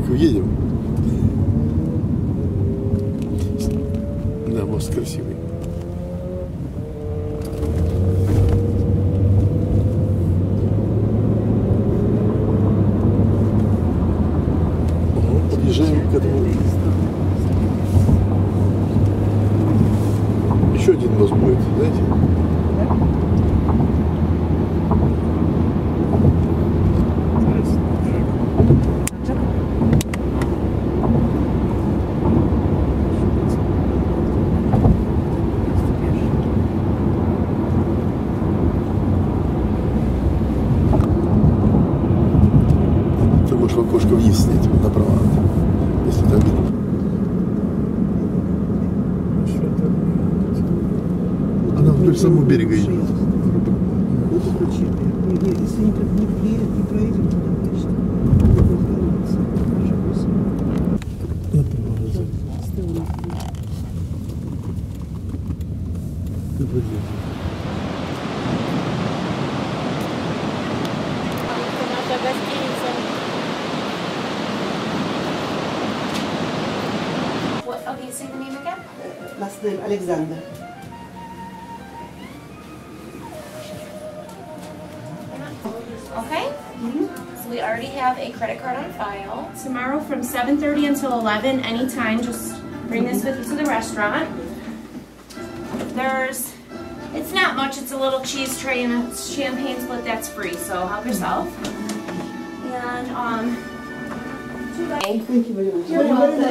как уедем. Да, мост красивый. Подъезжаем к этому. Еще один мост будет, знаете? Ты можешь в окошко вниз снять, вот направо, если там видно. Она вдоль самого берега идет. Если не проедем туда, конечно. Наша гостиница. Okay, say the name again. Last name Alexander. Okay. So we already have a credit card on file. Tomorrow from 7:30 until 11, anytime, just bring this with you to the restaurant. It's not much, it's a little cheese tray and a champagne split that's free, so help yourself. And, Thank you very much. You're welcome.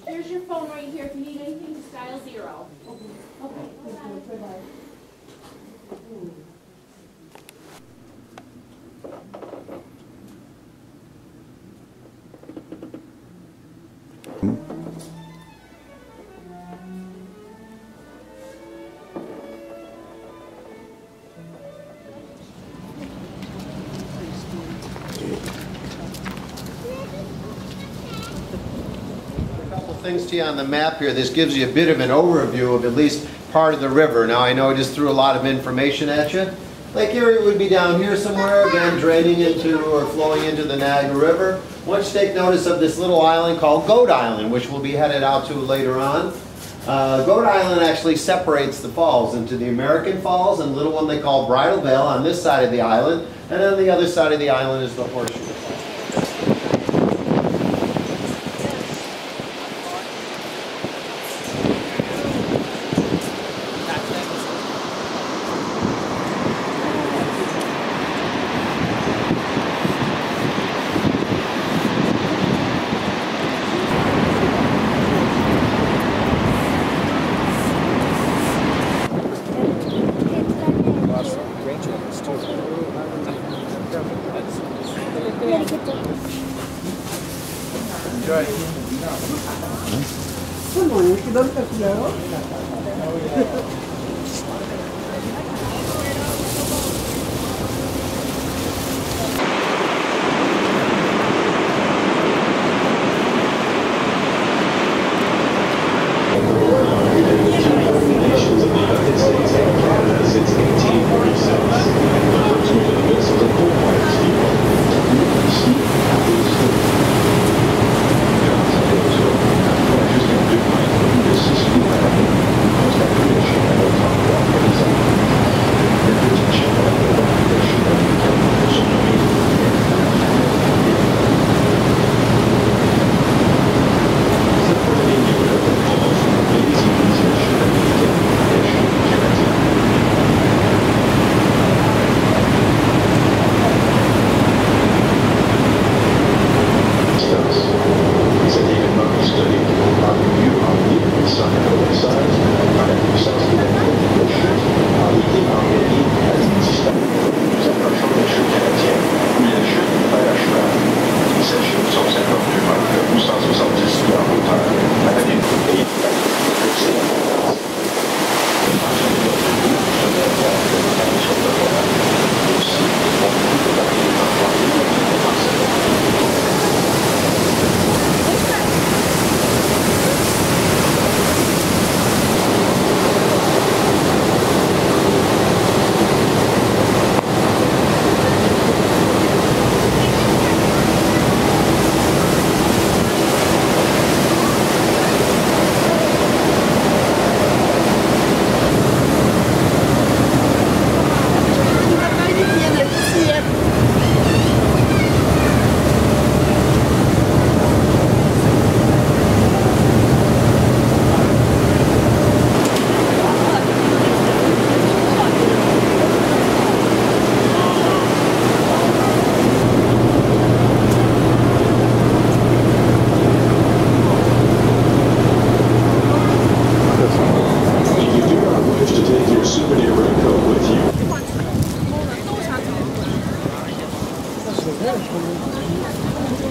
Here's your phone right here. If you need anything, just dial 0. Okay. Things to you on the map here. This gives you a bit of an overview of at least part of the river. Now I know I just threw a lot of information at you. Lake Erie would be down here somewhere, again draining into or flowing into the Niagara River. Once you take notice of this little island called Goat Island, which we'll be headed out to later on. Goat Island actually separates the falls into the American Falls and a little one they call Bridal Veil on this side of the island, and on the other side of the island is the Horseshoe. Enjoy. Come on, if you don't have to go.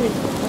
Ой,